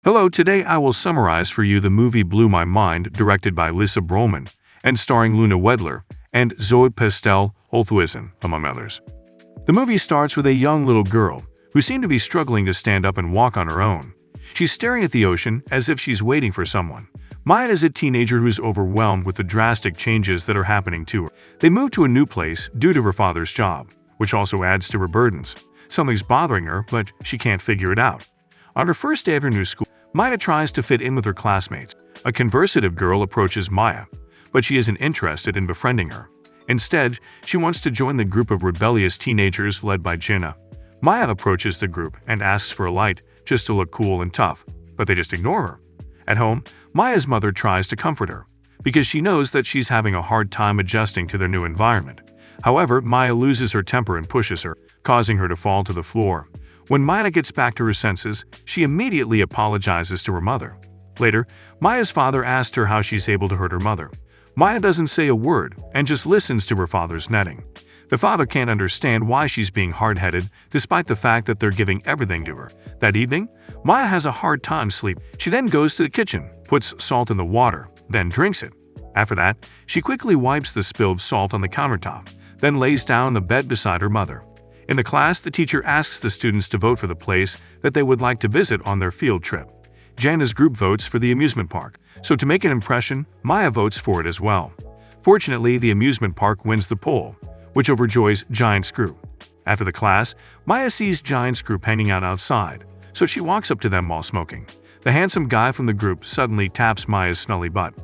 Hello, today I will summarize for you the movie Blew My Mind, directed by Lisa Brolman, and starring Luna Wedler and Zoe Pastel-Holthuizen, among others. The movie starts with a young little girl who seems to be struggling to stand up and walk on her own. She's staring at the ocean as if she's waiting for someone. Maya is a teenager who's overwhelmed with the drastic changes that are happening to her. They move to a new place due to her father's job, which also adds to her burdens. Something's bothering her, but she can't figure it out. On her first day of her new school, Maya tries to fit in with her classmates. A conversative girl approaches Maya, but she isn't interested in befriending her. Instead, she wants to join the group of rebellious teenagers led by Jenna. Maya approaches the group and asks for a light just to look cool and tough, but they just ignore her. At home, Maya's mother tries to comfort her, because she knows that she's having a hard time adjusting to their new environment. However, Maya loses her temper and pushes her, causing her to fall to the floor. When Maya gets back to her senses, she immediately apologizes to her mother. Later, Maya's father asks her how she's able to hurt her mother. Maya doesn't say a word and just listens to her father's netting. The father can't understand why she's being hard-headed despite the fact that they're giving everything to her. That evening, Maya has a hard time sleeping. She then goes to the kitchen, puts salt in the water, then drinks it. After that, she quickly wipes the spilled salt on the countertop, then lays down on the bed beside her mother. In the class, the teacher asks the students to vote for the place that they would like to visit on their field trip. Jana's group votes for the amusement park, so to make an impression, Maya votes for it as well. Fortunately, the amusement park wins the poll, which overjoys Giant's group. After the class, Maya sees Giant's group hanging out outside, so she walks up to them while smoking. The handsome guy from the group suddenly taps Maya's smelly butt.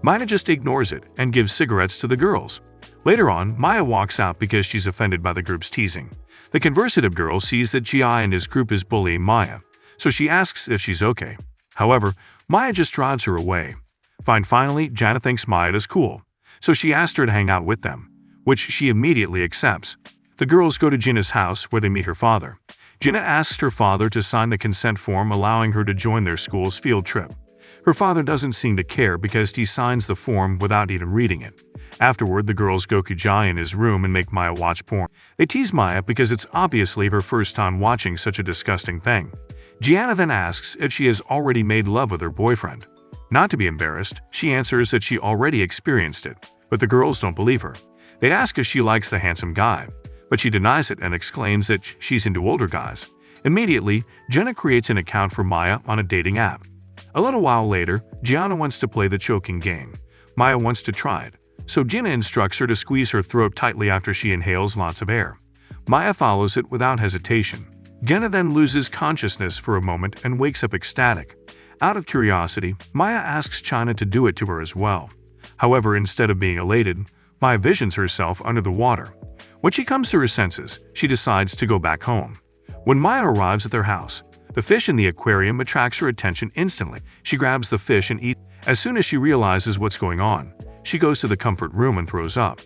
Maya just ignores it and gives cigarettes to the girls. Later on, Maya walks out because she's offended by the group's teasing. The conversative girl sees that Gi and his group is bullying Maya, so she asks if she's okay. However, Maya just drives her away. Finally, Jana thinks Maya is cool, so she asks her to hang out with them, which she immediately accepts. The girls go to Gina's house where they meet her father. Gina asks her father to sign the consent form allowing her to join their school's field trip. Her father doesn't seem to care because he signs the form without even reading it. Afterward, the girls go to Jai in his room and make Maya watch porn. They tease Maya because it's obviously her first time watching such a disgusting thing. Gianna then asks if she has already made love with her boyfriend. Not to be embarrassed, she answers that she already experienced it, but the girls don't believe her. They ask if she likes the handsome guy, but she denies it and exclaims that she's into older guys. Immediately, Jenna creates an account for Maya on a dating app. A little while later, Gianna wants to play the choking game. Maya wants to try it, so Jenna instructs her to squeeze her throat tightly after she inhales lots of air. Maya follows it without hesitation. Jenna then loses consciousness for a moment and wakes up ecstatic. Out of curiosity, Maya asks China to do it to her as well. However, instead of being elated, Maya visions herself under the water. When she comes to her senses, she decides to go back home. When Maya arrives at their house, the fish in the aquarium attracts her attention instantly. She grabs the fish and eats. As soon as she realizes what's going on, she goes to the comfort room and throws up.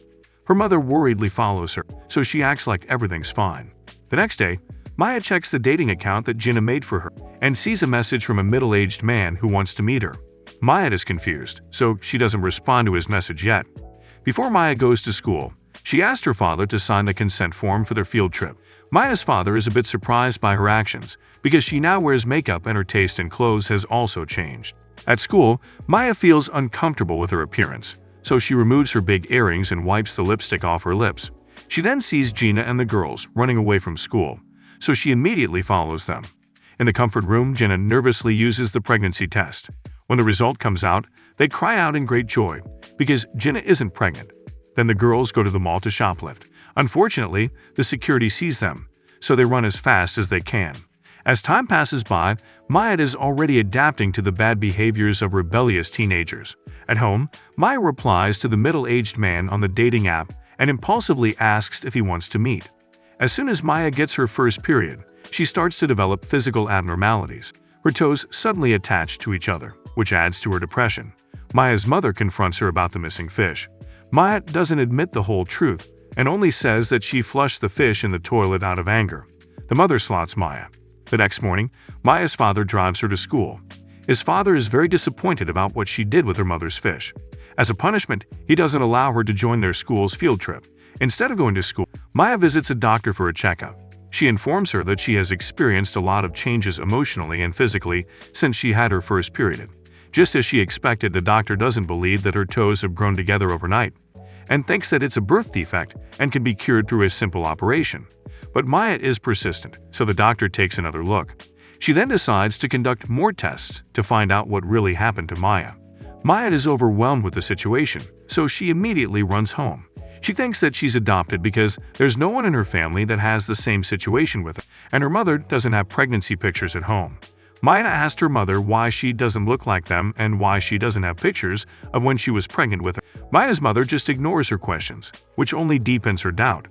Her mother worriedly follows her, so she acts like everything's fine. The next day, Maya checks the dating account that Jenna made for her and sees a message from a middle-aged man who wants to meet her. Maya is confused, so she doesn't respond to his message yet. Before Maya goes to school, she asked her father to sign the consent form for their field trip. Maya's father is a bit surprised by her actions because she now wears makeup and her taste in clothes has also changed. At school, Maya feels uncomfortable with her appearance, so she removes her big earrings and wipes the lipstick off her lips. She then sees Gina and the girls running away from school, so she immediately follows them. In the comfort room, Jenna nervously uses the pregnancy test. When the result comes out, they cry out in great joy because Jenna isn't pregnant. Then the girls go to the mall to shoplift. Unfortunately, the security sees them, so they run as fast as they can. As time passes by, Maya is already adapting to the bad behaviors of rebellious teenagers. At home, Maya replies to the middle-aged man on the dating app and impulsively asks if he wants to meet. As soon as Maya gets her first period, she starts to develop physical abnormalities. Her toes suddenly attach to each other, which adds to her depression. Maya's mother confronts her about the missing fish. Maya doesn't admit the whole truth and only says that she flushed the fish in the toilet out of anger. The mother slaps Maya. The next morning, Maya's father drives her to school. His father is very disappointed about what she did with her mother's fish. As a punishment, he doesn't allow her to join their school's field trip. Instead of going to school, Maya visits a doctor for a checkup. She informs her that she has experienced a lot of changes emotionally and physically since she had her first period. Just as she expected, the doctor doesn't believe that her toes have grown together overnight, and thinks that it's a birth defect and can be cured through a simple operation. But Maya is persistent, so the doctor takes another look. She then decides to conduct more tests to find out what really happened to Maya. Maya is overwhelmed with the situation, so she immediately runs home. She thinks that she's adopted because there's no one in her family that has the same situation with her, and her mother doesn't have pregnancy pictures at home. Maya asked her mother why she doesn't look like them and why she doesn't have pictures of when she was pregnant with her. Maya's mother just ignores her questions, which only deepens her doubt.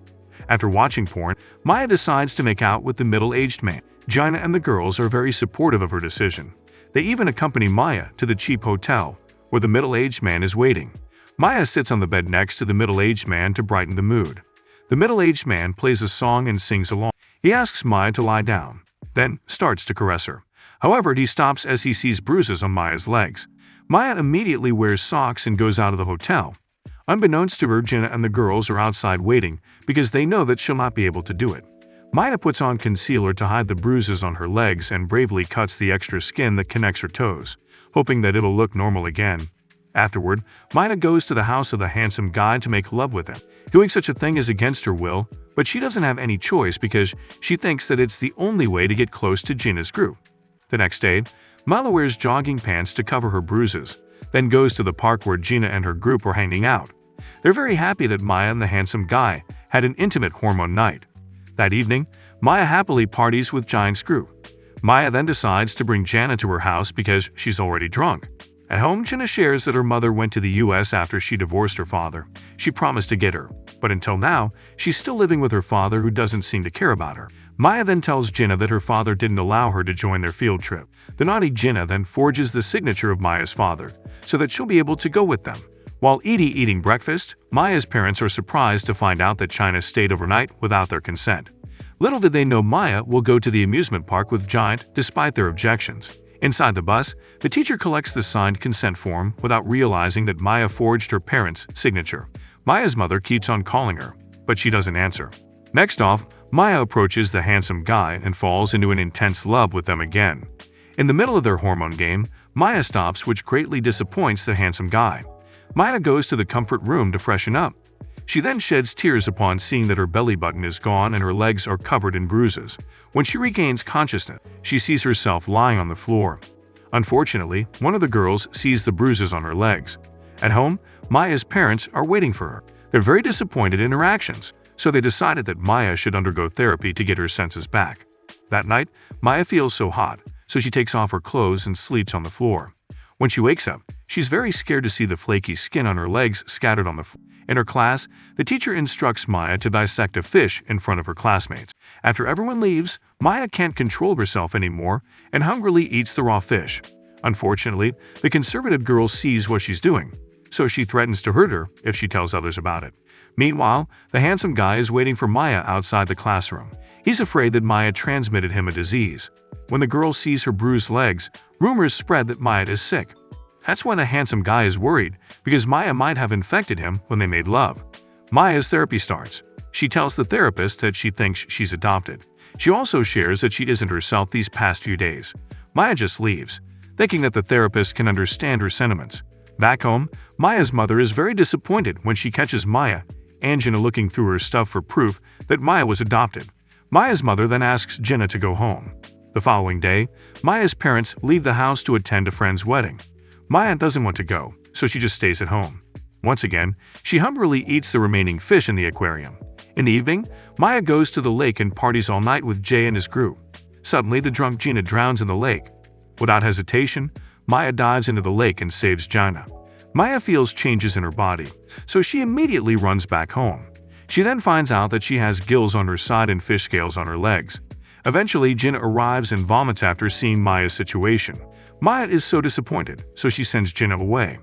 After watching porn, Maya decides to make out with the middle-aged man. Gina and the girls are very supportive of her decision. They even accompany Maya to the cheap hotel, where the middle-aged man is waiting. Maya sits on the bed next to the middle-aged man to brighten the mood. The middle-aged man plays a song and sings along. He asks Maya to lie down, then starts to caress her. However, he stops as he sees bruises on Maya's legs. Maya immediately wears socks and goes out of the hotel. Unbeknownst to her, Gina and the girls are outside waiting because they know that she'll not be able to do it. Maya puts on concealer to hide the bruises on her legs and bravely cuts the extra skin that connects her toes, hoping that it'll look normal again. Afterward, Maya goes to the house of the handsome guy to make love with him. Doing such a thing is against her will, but she doesn't have any choice because she thinks that it's the only way to get close to Gina's group. The next day, Maya wears jogging pants to cover her bruises, then goes to the park where Gina and her group are hanging out. They're very happy that Maya and the handsome guy had an intimate hormone night. That evening, Maya happily parties with Gina's group. Maya then decides to bring Jana to her house because she's already drunk. At home, Gina shares that her mother went to the US after she divorced her father. She promised to get her, but until now, she's still living with her father who doesn't seem to care about her. Maya then tells Gina that her father didn't allow her to join their field trip. The naughty Gina then forges the signature of Maya's father so that she'll be able to go with them. While eating breakfast, Maya's parents are surprised to find out that Gina stayed overnight without their consent. Little did they know Maya will go to the amusement park with Giant despite their objections. Inside the bus, the teacher collects the signed consent form without realizing that Maya forged her parents' signature. Maya's mother keeps on calling her, but she doesn't answer. Next off, Maya approaches the handsome guy and falls into an intense love with them again. In the middle of their hormone game, Maya stops, which greatly disappoints the handsome guy. Maya goes to the comfort room to freshen up. She then sheds tears upon seeing that her belly button is gone and her legs are covered in bruises. When she regains consciousness, she sees herself lying on the floor. Unfortunately, one of the girls sees the bruises on her legs. At home, Maya's parents are waiting for her. They're very disappointed in her actions, so they decided that Maya should undergo therapy to get her senses back. That night, Maya feels so hot, so she takes off her clothes and sleeps on the floor. When she wakes up, she's very scared to see the flaky skin on her legs scattered on the floor. In her class, the teacher instructs Maya to dissect a fish in front of her classmates. After everyone leaves, Maya can't control herself anymore and hungrily eats the raw fish. Unfortunately, the conservative girl sees what she's doing, so she threatens to hurt her if she tells others about it. Meanwhile, the handsome guy is waiting for Maya outside the classroom. He's afraid that Maya transmitted him a disease. When the girl sees her bruised legs, rumors spread that Maya is sick. That's why the handsome guy is worried, because Maya might have infected him when they made love. Maya's therapy starts. She tells the therapist that she thinks she's adopted. She also shares that she isn't herself these past few days. Maya just leaves, thinking that the therapist can understand her sentiments. Back home, Maya's mother is very disappointed when she catches Maya and Gina looking through her stuff for proof that Maya was adopted. Maya's mother then asks Gina to go home. The following day, Maya's parents leave the house to attend a friend's wedding. Maya doesn't want to go, so she just stays at home. Once again, she hungrily eats the remaining fish in the aquarium. In the evening, Maya goes to the lake and parties all night with Jay and his group. Suddenly, the drunk Gina drowns in the lake. Without hesitation, Maya dives into the lake and saves Gina. Maya feels changes in her body, so she immediately runs back home. She then finds out that she has gills on her side and fish scales on her legs. Eventually, Gina arrives and vomits after seeing Maya's situation. Maya is so disappointed, so she sends Gina away.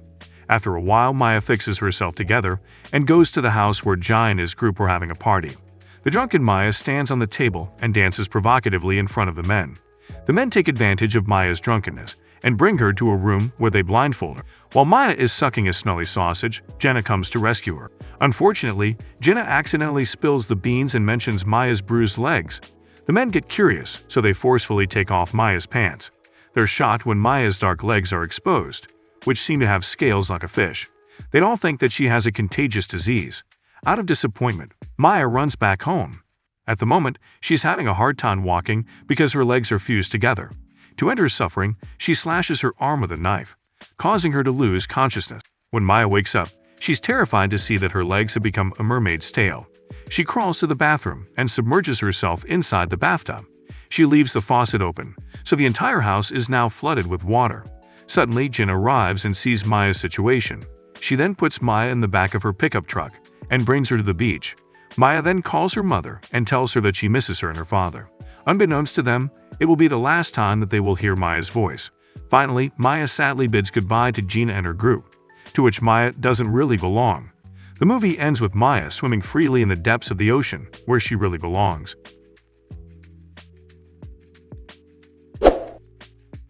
After a while, Maya fixes herself together and goes to the house where Jai and his group are having a party. The drunken Maya stands on the table and dances provocatively in front of the men. The men take advantage of Maya's drunkenness and bring her to a room where they blindfold her. While Maya is sucking a smelly sausage, Jenna comes to rescue her. Unfortunately, Jenna accidentally spills the beans and mentions Maya's bruised legs. The men get curious, so they forcefully take off Maya's pants. They're shocked when Maya's dark legs are exposed, which seem to have scales like a fish. They all think that she has a contagious disease. Out of disappointment, Maya runs back home. At the moment, she's having a hard time walking because her legs are fused together. To end her suffering, she slashes her arm with a knife, causing her to lose consciousness. When Maya wakes up, she's terrified to see that her legs have become a mermaid's tail. She crawls to the bathroom and submerges herself inside the bathtub. She leaves the faucet open, so the entire house is now flooded with water. Suddenly, Jin arrives and sees Maya's situation. She then puts Maya in the back of her pickup truck and brings her to the beach. Maya then calls her mother and tells her that she misses her and her father. Unbeknownst to them, it will be the last time that they will hear Maya's voice. Finally, Maya sadly bids goodbye to Gina and her group, to which Maya doesn't really belong. The movie ends with Maya swimming freely in the depths of the ocean, where she really belongs.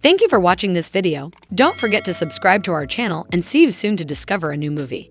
Thank you for watching this video. Don't forget to subscribe to our channel and see you soon to discover a new movie.